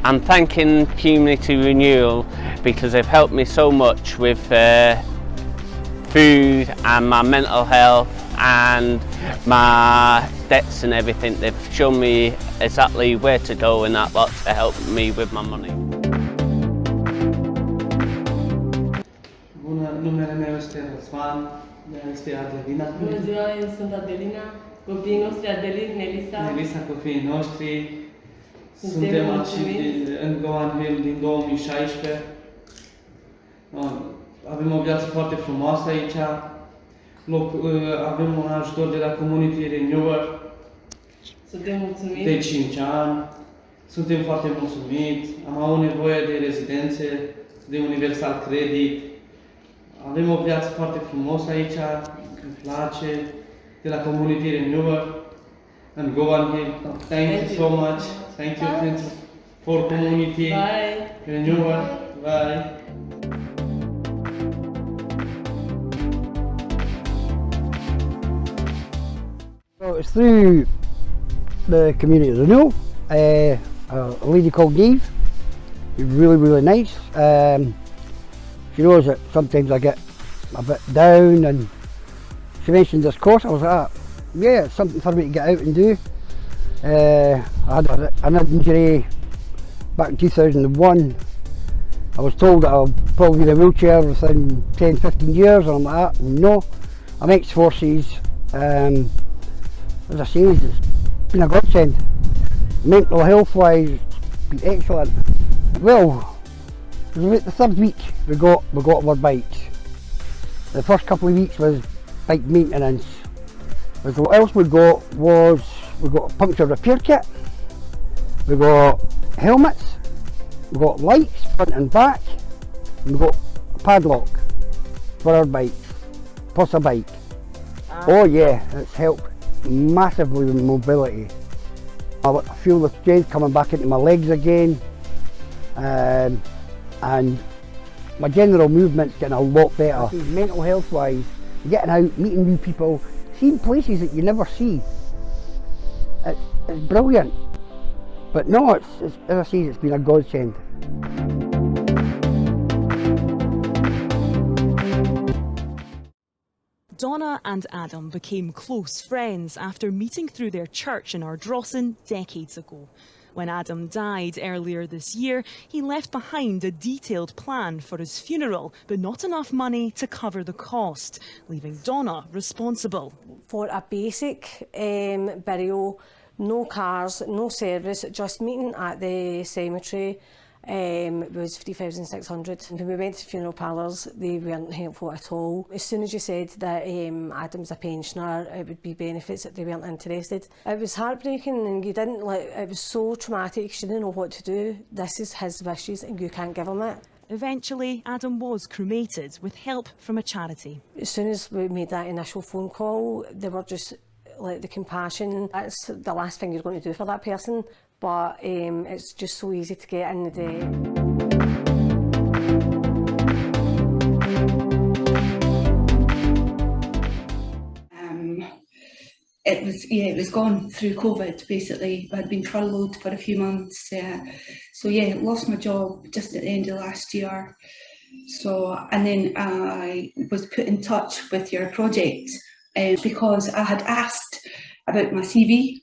I'm thanking Community Renewal because they've helped me so much with food and my mental health and my debts and everything. They've shown me exactly where to go and that lot to help me with my money. Numele meu este Răzvan, este Adelina. Bună ziua, eu sunt Adelina, copiii noștri Adelin, Nelisa. Copiii noștri. Suntem aici în Gowan Hill din 2016. Avem o viață foarte frumoasă aici. Avem un ajutor de la Community Renewal de 5 ani. Suntem foarte mulțumiți. Am avut nevoie de rezidențe, de Universal Credit. Avem o viață foarte frumoasă aici, îmi place, de la Community Renewal and Gowan Hill. Thank you so much. Thank you for Community Renewal. Bye. So it's through the Community Renewal, a lady called Eve, who's really nice. She knows that sometimes I get a bit down, and she mentioned this course. I was like, yeah, it's something for me to get out and do. I had an injury back in 2001. I was told that I'll probably be in a wheelchair within 10-15 years, and I'm like, no. I'm ex-forces. As I say, it's been a godsend. Mental health wise, it's been excellent. Well, it was about the third week we got our bikes. The first couple of weeks was bike maintenance. But what else we got was, we got a puncture repair kit, we got helmets, we got lights front and back, and we got a padlock for our bikes, plus a bike. Oh yeah, it's helped massively with mobility. I feel the strength coming back into my legs again, and my general movement's getting a lot better. Mental health wise, getting out, meeting new people, seeing places that you never see. It's brilliant. But no, it's as I say, it's been a godsend. Donna and Adam became close friends after meeting through their church in Ardrossan decades ago. When Adam died earlier this year, he left behind a detailed plan for his funeral, but not enough money to cover the cost, leaving Donna responsible. For a basic burial, no cars, no service, just meeting at the cemetery was 3,600. When we went to funeral parlours, they weren't helpful at all. As soon as you said that Adam's a pensioner, it would be benefits, that they weren't interested. It was heartbreaking, and you didn't it was so traumatic, you didn't know what to do. This is his wishes and you can't give him it. Eventually, Adam was cremated with help from a charity. As soon as we made that initial phone call, they were just like, the compassion, that's the last thing you're going to do for that person, but it's just so easy to get in the day. It was gone through COVID basically. I'd been furloughed for a few months, so yeah, lost my job just at the end of last year. So, and then I was put in touch with your project because I had asked about my CV,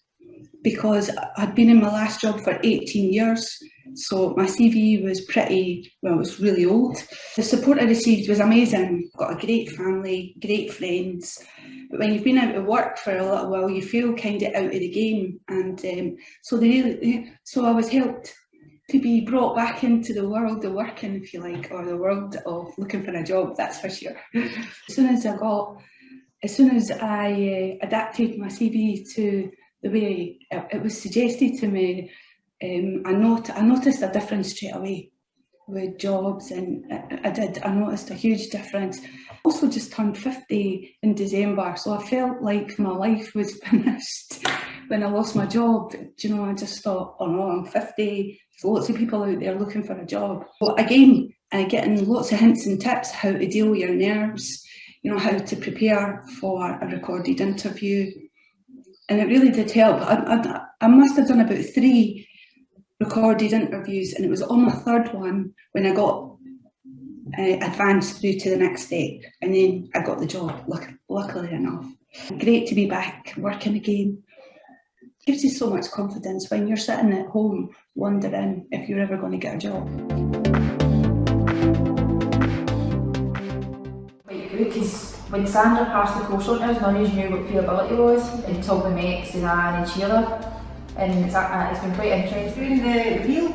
because I'd been in my last job for 18 years, so my CV was pretty, well, it was really old. The support I received was amazing. Got a great family, great friends, but when you've been out of work for a little while, you feel kind of out of the game, and so I was helped to be brought back into the world of working, if you like, or the world of looking for a job, that's for sure. As soon as I adapted my CV to the way it was suggested to me, I noticed a difference straight away with jobs, and I noticed a huge difference. Also just turned 50 in December, so I felt like my life was finished when I lost my job. You know, I just thought, oh no, I'm 50, there's lots of people out there looking for a job. But again, getting lots of hints and tips how to deal with your nerves, you know, how to prepare for a recorded interview. And it really did help. I must have done about 3 recorded interviews, and it was on my third one when I got advanced through to the next step, and then I got the job, luckily enough. Great to be back working again. Gives you so much confidence when you're sitting at home wondering if you're ever going to get a job. Quite good, because when Sandra passed the course on to us, none of us knew what peerability was until we met Suzanne and Sheila, and it's been quite interesting. Doing the reel,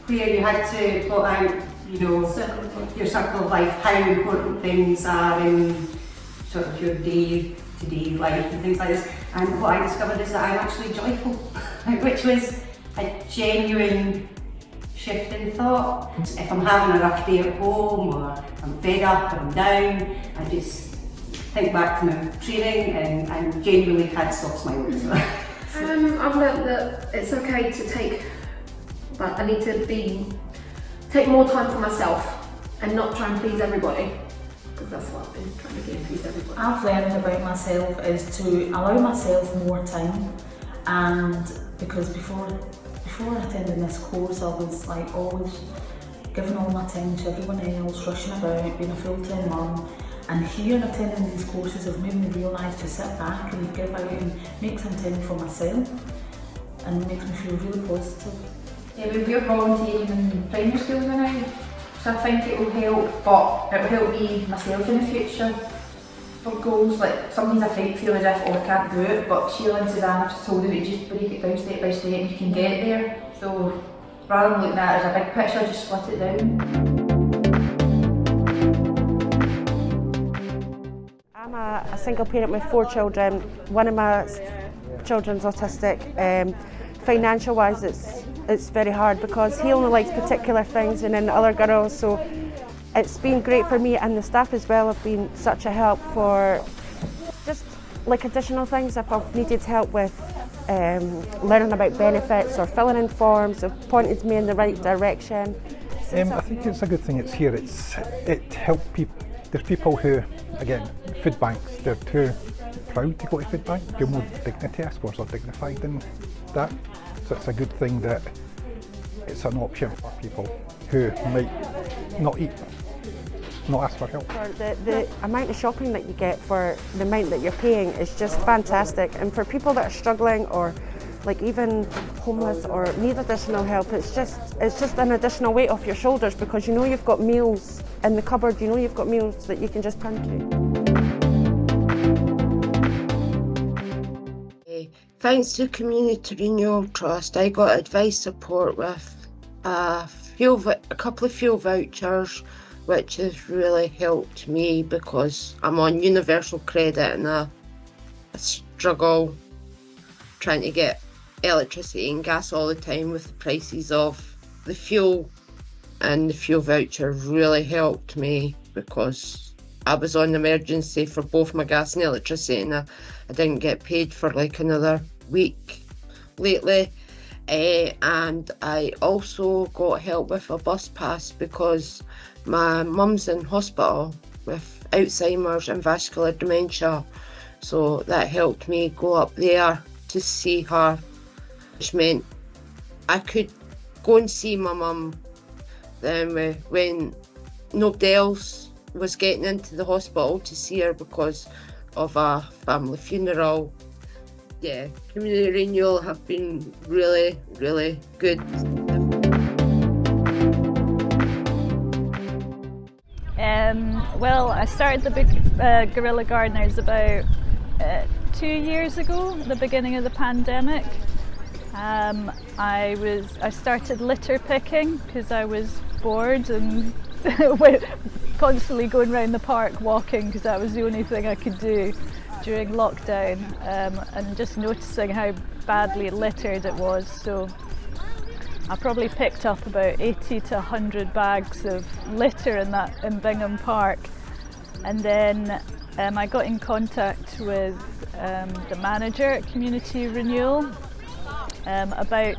where you had to plot out, you know, your circle of life, how important things are in sort of your day-to-day life and things like this. And what I discovered is that I'm actually joyful, which was a genuine shift in thought. If I'm having a rough day at home, or I'm fed up, or I'm down, I just think back to my training and genuinely can't stop smiling. So. I've learnt that it's okay to take, but I need to take more time for myself and not try and please everybody, because that's what I've been trying to do, please everybody. I've learned about myself is to allow myself more time, and because before attending this course I was like always giving all my time to everyone else, rushing about, being a full-time mum, and here attending these courses have made me realise to sit back and give out and make some time for myself, and it makes me feel really positive. Yeah, we're volunteering in primary school now, so I think it will help, but it will help me myself in the future for goals. Like sometimes I feel as if, I can't do it, but Sheila and Suzanne have told me to just break it down step by step and you can get there. So rather than looking at it as a big picture, just split it down. I'm a single parent with 4 children. One of my children's autistic. Financial wise it's very hard because he only likes particular things, and then the other girls, so it's been great for me, and the staff as well have been such a help for just like additional things if I've needed help with learning about benefits or filling in forms, have pointed me in the right direction. I think it's a good thing it's here. It helps people. There's people who, again, food banks, they're too proud to go to food bank, feel more dignity, I suppose, or dignified in that. So it's a good thing that it's an option for people who might not eat, not ask for help. The amount of shopping that you get for the amount that you're paying is just fantastic, and for people that are struggling or like even homeless or need additional help, it's just an additional weight off your shoulders, because you know you've got meals in the cupboard, you know you've got meals that you can just turn to. Thanks to Community Renewal Trust, I got advice support with a couple of fuel vouchers, which has really helped me because I'm on universal credit and I struggle trying to get electricity and gas all the time with the prices of the fuel, and the fuel voucher really helped me because I was on emergency for both my gas and electricity, and I didn't get paid for like another week lately. And I also got help with a bus pass because my mum's in hospital with Alzheimer's and vascular dementia, so that helped me go up there to see her, which meant I could go and see my mum then when nobody else was getting into the hospital to see her because of a family funeral. Yeah, Community Renewal have been really, really good. Well, I started the Big Guerrilla Gardeners about 2 years ago, the beginning of the pandemic. I started litter picking because I was bored and constantly going around the park walking because that was the only thing I could do during lockdown, and just noticing how badly littered it was. So I probably picked up about 80 to 100 bags of litter in Bingham Park, and then I got in contact with the manager at Community Renewal about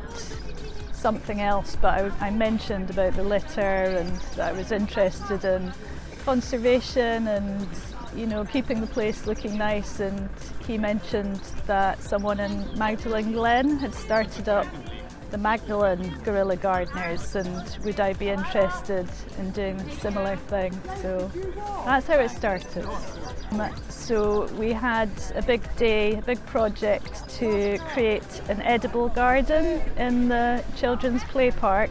something else, but I mentioned about the litter and that I was interested in conservation and keeping the place looking nice, and he mentioned that someone in Magdalen Glen had started up the Magdalen Guerrilla Gardeners, and would I be interested in doing a similar thing? So that's how it started. So we had a big day, a big project to create an edible garden in the children's play park.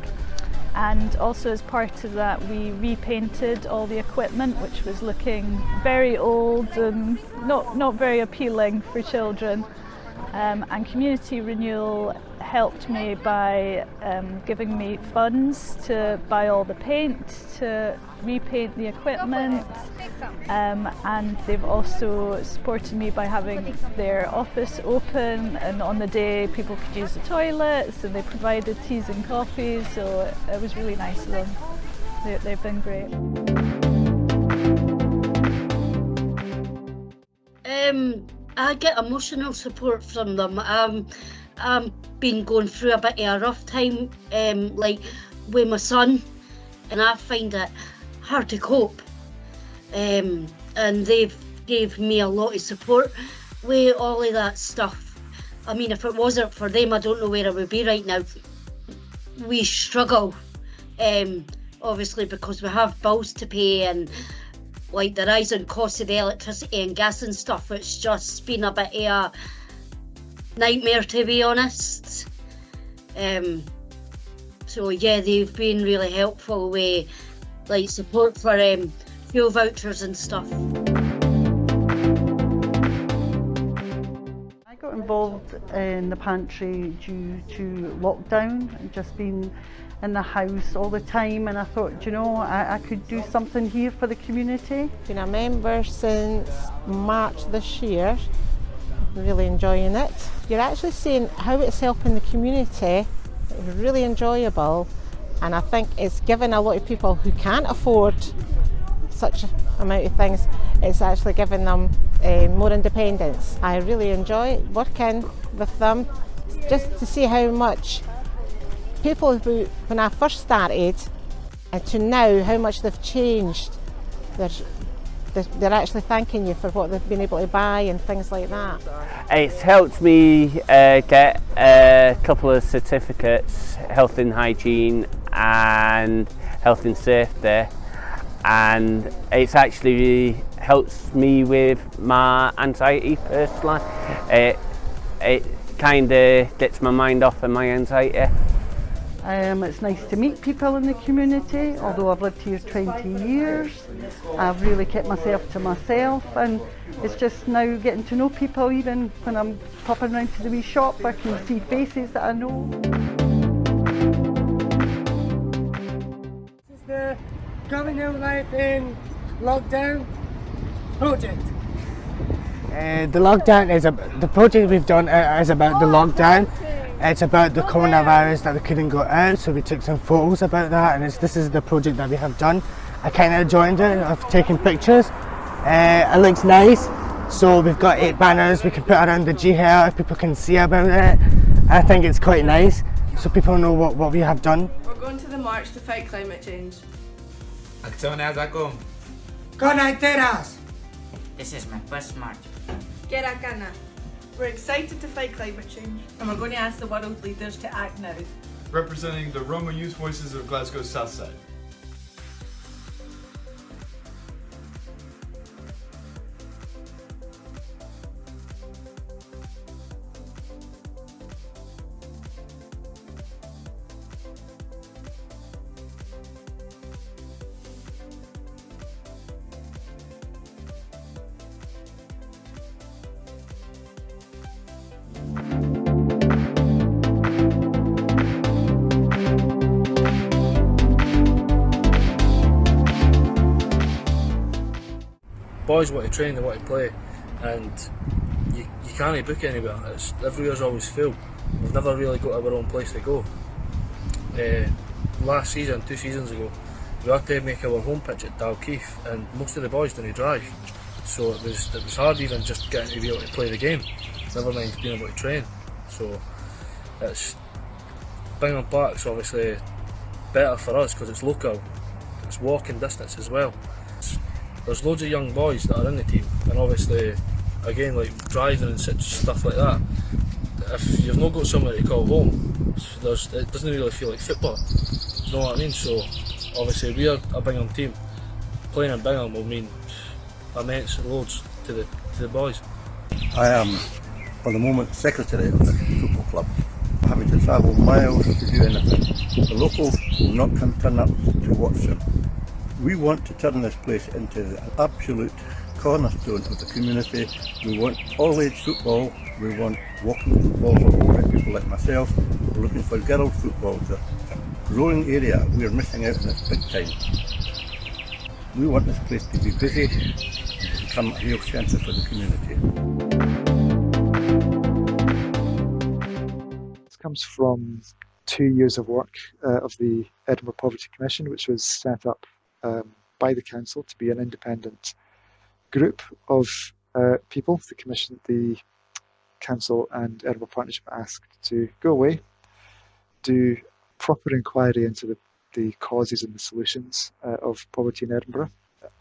And also as part of that we repainted all the equipment, which was looking very old and not very appealing for children. And Community Renewal helped me by giving me funds to buy all the paint, to repaint the equipment, and they've also supported me by having their office open, and on the day people could use the toilets, and they provided teas and coffees, so it was really nice of them. They've been great. I get emotional support from them. I've been going through a bit of a rough time, like with my son, and I find it hard to cope. And they've gave me a lot of support with all of that stuff. I mean, if it wasn't for them, I don't know where I would be right now. We struggle, obviously, because we have bills to pay, and like the rising cost of the electricity and gas and stuff. It's just been a bit of a nightmare, to be honest. So yeah, they've been really helpful with like support for fuel vouchers and stuff. I got involved in the pantry due to lockdown and just being in the house all the time, and I thought, you know, I could do something here for the community. Been a member since March this year, really enjoying it. You're actually seeing how it's helping the community. It's really enjoyable, and I think it's given a lot of people who can't afford such amount of things, it's actually giving them more independence. I really enjoy working with them, just to see how much people who, when I first started, and to now, how much they've changed. They're actually thanking you for what they've been able to buy and things like that. It's helped me get a couple of certificates, health and hygiene and health and safety, and it's actually helps me with my anxiety personally. It kind of gets my mind off of my anxiety. It's nice to meet people in the community. Although I've lived here 20 years, I've really kept myself to myself, and it's just now getting to know people. Even when I'm popping around to the wee shop, I can see faces that I know. This is the Coming Out Life in Lockdown project. The lockdown is the project we've done is about the lockdown. It's about the coronavirus, that we couldn't go out, so we took some photos about that, and this is the project that we have done. I kind of joined it, I've taken pictures. It looks nice, so we've got 8 banners we can put around the G here if people can see about it. I think it's quite nice, so people know what we have done. We're going to the march to fight climate change. Acciones ACO. Conecteras! This is my first march. Get a cana. We're excited to fight climate change, and we're going to ask the world leaders to act now. Representing the Roma Youth Voices of Glasgow's South Side. Boys want to train, they want to play, and you can't book anywhere. Everywhere's always full. We've never really got our own place to go. Last season, 2 seasons ago, we had to make our home pitch at Dalkeith, and most of the boys didn't drive, so it was hard even just getting to be able to play the game, never mind being able to train. So it's Bingham Park's obviously better for us because it's local, it's walking distance as well. There's loads of young boys that are in the team, and obviously, again, like driving and such stuff like that, if you've not got somewhere to call home, it doesn't really feel like football. You know what I mean? So obviously we are a Bingham team. Playing in Bingham will mean immense loads to the boys. I am, for the moment, secretary of the football club. I'm having to travel miles to do anything. The locals will not turn up to watch them. We want to turn this place into an absolute cornerstone of the community. We want all-age football. We want walking football for older people like myself. We're looking for girls' football. It's a growing area. We are missing out on this big time. We want this place to be busy and to become a real centre for the community. This comes from 2 years of work of the Edinburgh Poverty Commission, which was set up by the council to be an independent group of people. The council and Edinburgh Partnership asked to go away, do proper inquiry into the causes and the solutions of poverty in Edinburgh,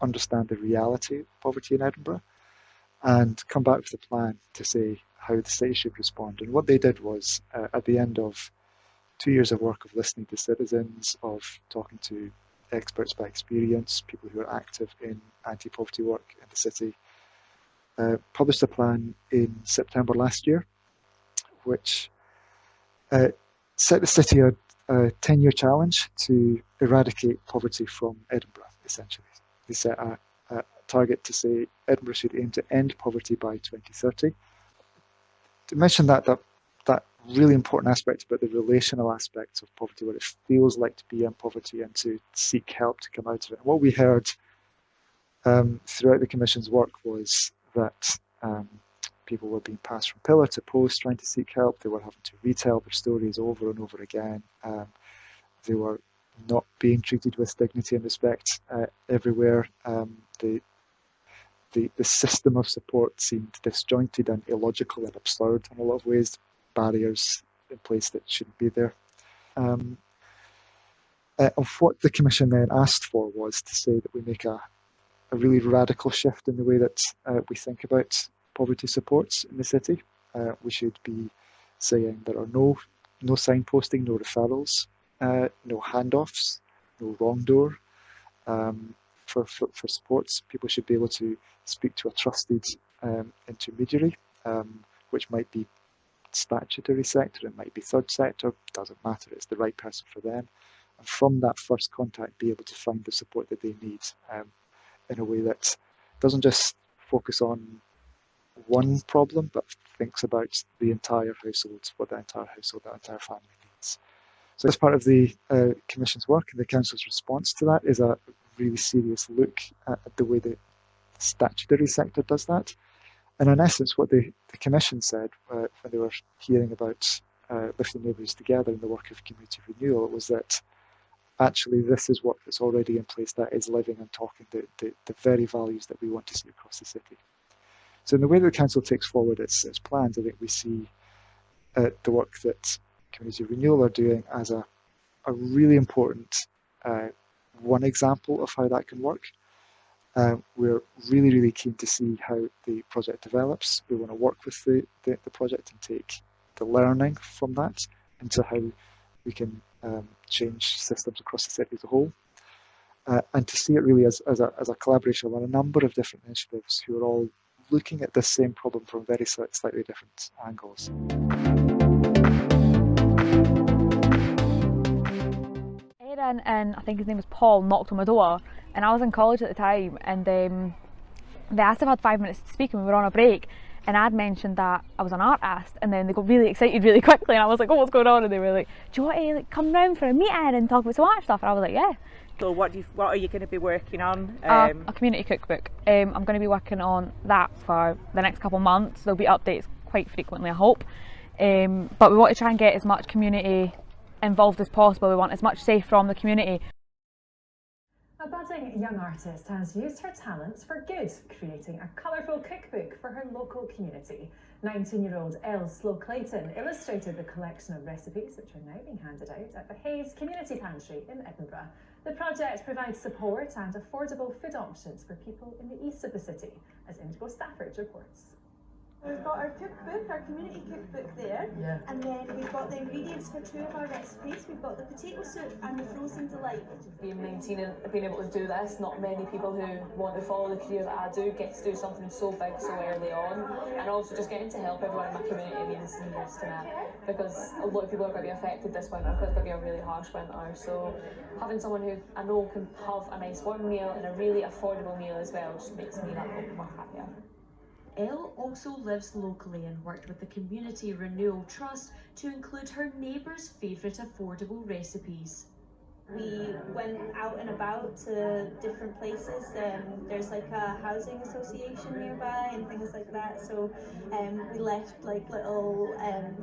understand the reality of poverty in Edinburgh, and come back with a plan to say how the city should respond. And what they did was, at the end of 2 years of work of listening to citizens, of talking to experts by experience, people who are active in anti-poverty work in the city, published a plan in September last year, which set the city a 10-year challenge to eradicate poverty from Edinburgh, essentially. They set a target to say Edinburgh should aim to end poverty by 2030. To mention that really important aspect about the relational aspects of poverty, what it feels like to be in poverty and to seek help to come out of it. And what we heard throughout the Commission's work was that people were being passed from pillar to post trying to seek help. They were having to retell their stories over and over again. They were not being treated with dignity and respect everywhere. The system of support seemed disjointed and illogical and absurd in a lot of ways, barriers in place that shouldn't be there. And what the Commission then asked for was to say that we make a really radical shift in the way that we think about poverty supports in the city. We should be saying there are no signposting, no referrals, no handoffs, no wrong door for supports. People should be able to speak to a trusted intermediary, which might be statutory sector, it might be third sector, doesn't matter, it's the right person for them. And from that first contact, be able to find the support that they need in a way that doesn't just focus on one problem, but thinks about the entire household, what the entire household, that entire family needs. So as part of the Commission's work and the Council's response to that is a really serious look at the way the statutory sector does that. And in essence, what the Commission said when they were hearing about lifting neighbours together in the work of community renewal was that actually this is work that's already in place that is living and talking the very values that we want to see across the city. So in the way that the Council takes forward its plans, I think we see the work that community renewal are doing as a really important one example of how that can work. We're really keen to see how the project develops. We want to work with the project and take the learning from that into how we can change systems across the city as a whole. And to see it really as a collaboration on a number of different initiatives who are all looking at the same problem from very slightly different angles. Aaron and I think his name was Paul knocked on my door, and I was in college at the time, and they asked if I had 5 minutes to speak, and we were on a break, and I'd mentioned that I was an artist, and then they got really excited really quickly, and I was like, oh, what's going on? And they were like, do you want to come round for a meeting and talk about some art stuff? And I was like, yeah. So what are you going to be working on? A community cookbook. I'm going to be working on that for the next couple of months. There'll be updates quite frequently, I hope. But we want to try and get as much community involved as possible. We want as much say from the community. A budding young artist has used her talents for good, creating a colourful cookbook for her local community. 19-year-old Elle Slow-Clayton illustrated the collection of recipes which are now being handed out at the Hayes Community Pantry in Edinburgh. The project provides support and affordable food options for people in the east of the city, as Indigo Stafford reports. We've got our cookbook, our community cookbook there, and then we've got the ingredients for 2 of our recipes. We've got the potato soup and the frozen delight. Being 19 and being able to do this, not many people who want to follow the career that I do get to do something so big so early on, and also just getting to help everyone in my community means the most to me, because a lot of people are going to be affected this winter, because it's going to be a really harsh winter, so having someone who I know can have a nice warm meal and a really affordable meal as well just makes me that little more happier. Elle also lives locally and worked with the community Renewal Trust to include her neighbours' favourite affordable recipes. We went out and about to different places. There's like a housing association nearby and things like that. So we left like little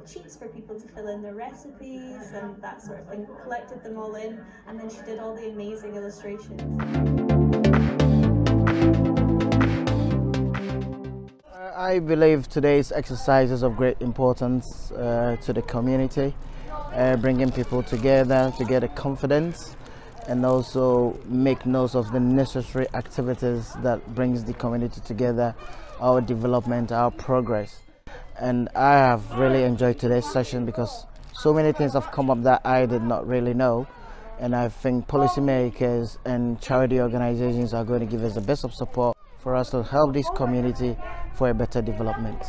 sheets for people to fill in their recipes and that sort of thing. Collected them all in, and then she did all the amazing illustrations. I believe today's exercise is of great importance to the community, bringing people together to get a confidence and also make notes of the necessary activities that brings the community together, our development, our progress. And I have really enjoyed today's session because so many things have come up that I did not really know. And I think policymakers and charity organizations are going to give us the best of support for us to help this community for a better development.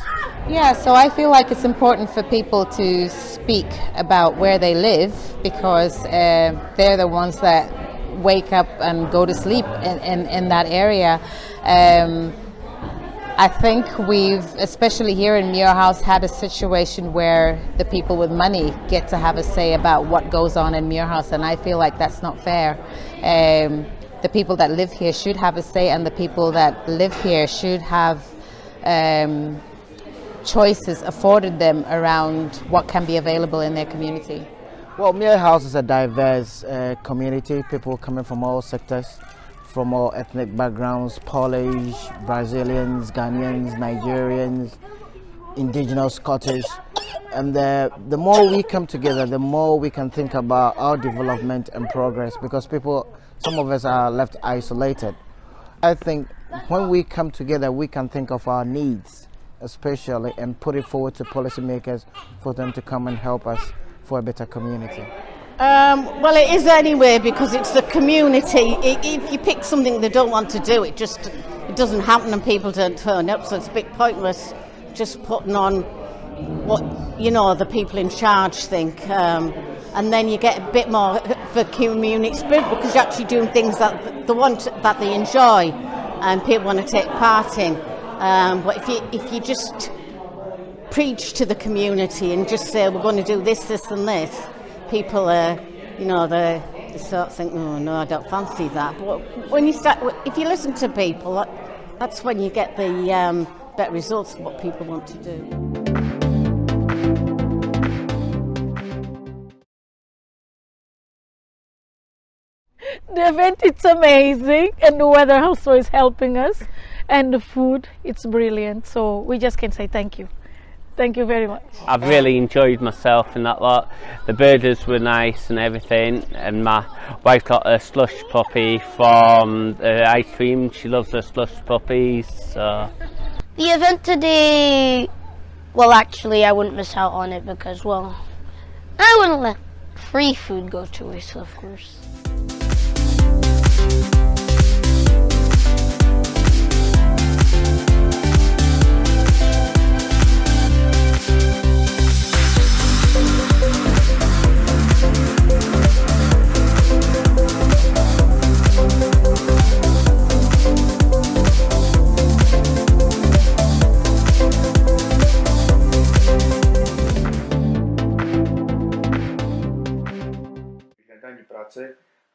Yeah, so I feel like it's important for people to speak about where they live because they're the ones that wake up and go to sleep in that area. I think we've, especially here in Muir House, had a situation where the people with money get to have a say about what goes on in Muir House, and I feel like that's not fair. The people that live here should have a say, and the people that live here should have choices afforded them around what can be available in their community. Well, Muir House is a diverse community, people coming from all sectors, from all ethnic backgrounds, Polish, Brazilians, Ghanaians, Nigerians, indigenous, Scottish. And the more we come together, the more we can think about our development and progress, because some of us are left isolated. I think when we come together, we can think of our needs, especially, and put it forward to policymakers for them to come and help us for a better community. Well, it is anyway, because it's the community. If you pick something they don't want to do, it doesn't happen and people don't turn up, so it's a bit pointless just putting on what the people in charge think. And then you get a bit more of a community spirit because you're actually doing things that they enjoy and people want to take part in. But if you just preach to the community and just say we're going to do this, this and this, people they sort of think, oh no, I don't fancy that. But when if you listen to people, that's when you get the better results of what people want to do. The event, it's amazing, and the weather also is helping us, and the food, it's brilliant, so we just can say thank you. Thank you very much. I've really enjoyed myself in that lot. The burgers were nice and everything, and my wife got a slush puppy from the ice cream. She loves her slush puppies. So. The event today, well actually I wouldn't miss out on it because, well, I wouldn't let free food go to waste, of course.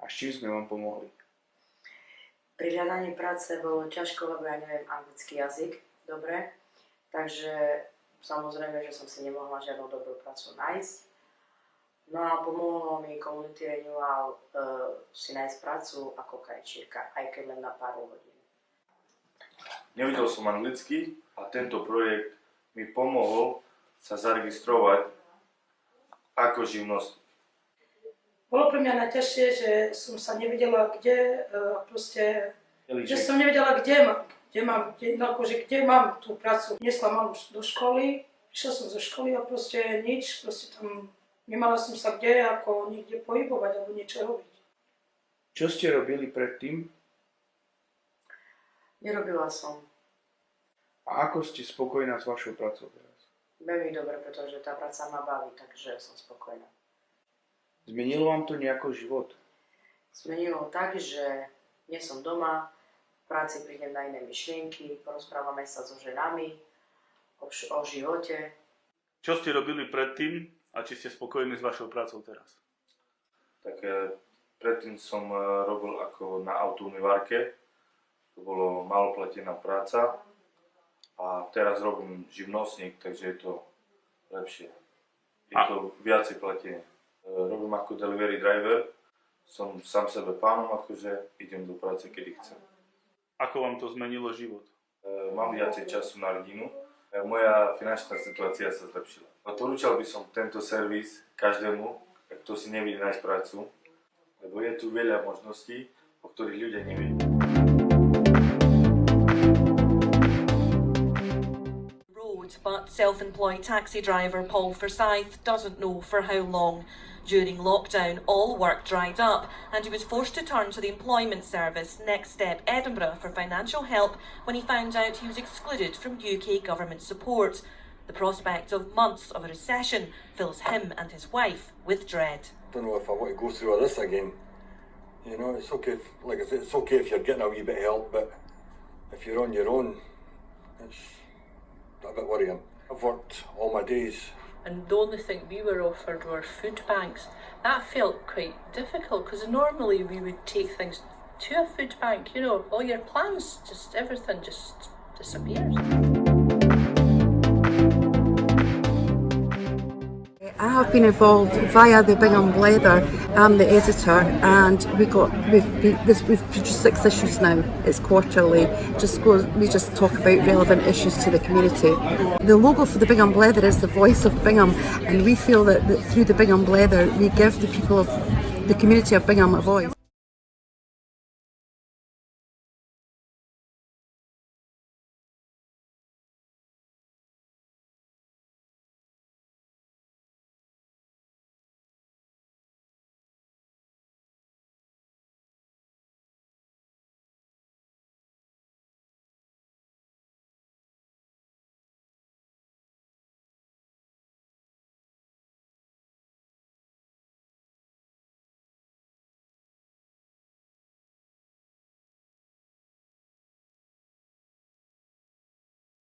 A s čím sme vám pomohli? Pri hľadaní práce bolo ťažko, lebo ja neviem anglický jazyk dobre, takže samozrejme, že som si nemohla žiadnu dobrú prácu nájsť. No a pomohlo mi Community Renewal si nájsť prácu ako krajčírka, aj keď len na pár hodín. Nevedel som anglicky a tento projekt mi pomohol sa zaregistrovať ako živnostník. Bolo pre mňa najťažšie, že som sa nevedela kde, proste, že som nevedela, kde kde mám tú prácu. Nesla malú do školy, prišla som zo školy a proste nič, proste tam nemala som sa kde, ako niekde pohybovať alebo niečo robiť. Čo ste robili predtým? Nerobila som. A ako ste spokojná s vašou prácou teraz? Veľmi dobre, pretože tá práca ma baví, takže som spokojná. Zmenilo vám to nejako život? Zmenilo tak, že nie som doma, v práci prídem na iné myšlienky, porozprávame sa so ženami o živote. Čo ste robili predtým a či ste spokojní s vašou prácou teraz? Tak predtým som robil ako na autoumývarke. To bolo maloplatená práca. A teraz robím živnostník, takže je to lepšie. Je to viacej platenie. Robím ako delivery driver. Som sám sebe pánom, akože idem do práce, kedy chcem. Ako vám to zmenilo život? Mám viacej času na rodinu. Moja finančná situácia sa zlepšila. Odporúčal by som tento servis každému, kto si nevie nájsť prácu, lebo je tu veľa možností, o ktorých ľudia nevedia. But self-employed taxi driver Paul Forsyth doesn't know for how long. During lockdown, all work dried up and he was forced to turn to the employment service Next Step Edinburgh for financial help when he found out he was excluded from UK government support. The prospect of months of a recession fills him and his wife with dread. I don't know if I want to go through all this again. You know, it's okay, like I said, it's okay if you're getting a wee bit of help, but if you're on your own, it's a bit worrying. I've worked all my days. And the only thing we were offered were food banks. That felt quite difficult because normally we would take things to a food bank, you know, all your plans, just everything just disappears. I have been involved via the Big Umbrella. I'm the editor, and we've produced 6 issues now. It's quarterly. We just talk about relevant issues to the community. The logo for the Big Umbrella is the voice of Bingham, and we feel that through the Big Umbrella we give the people of the community of Bingham a voice.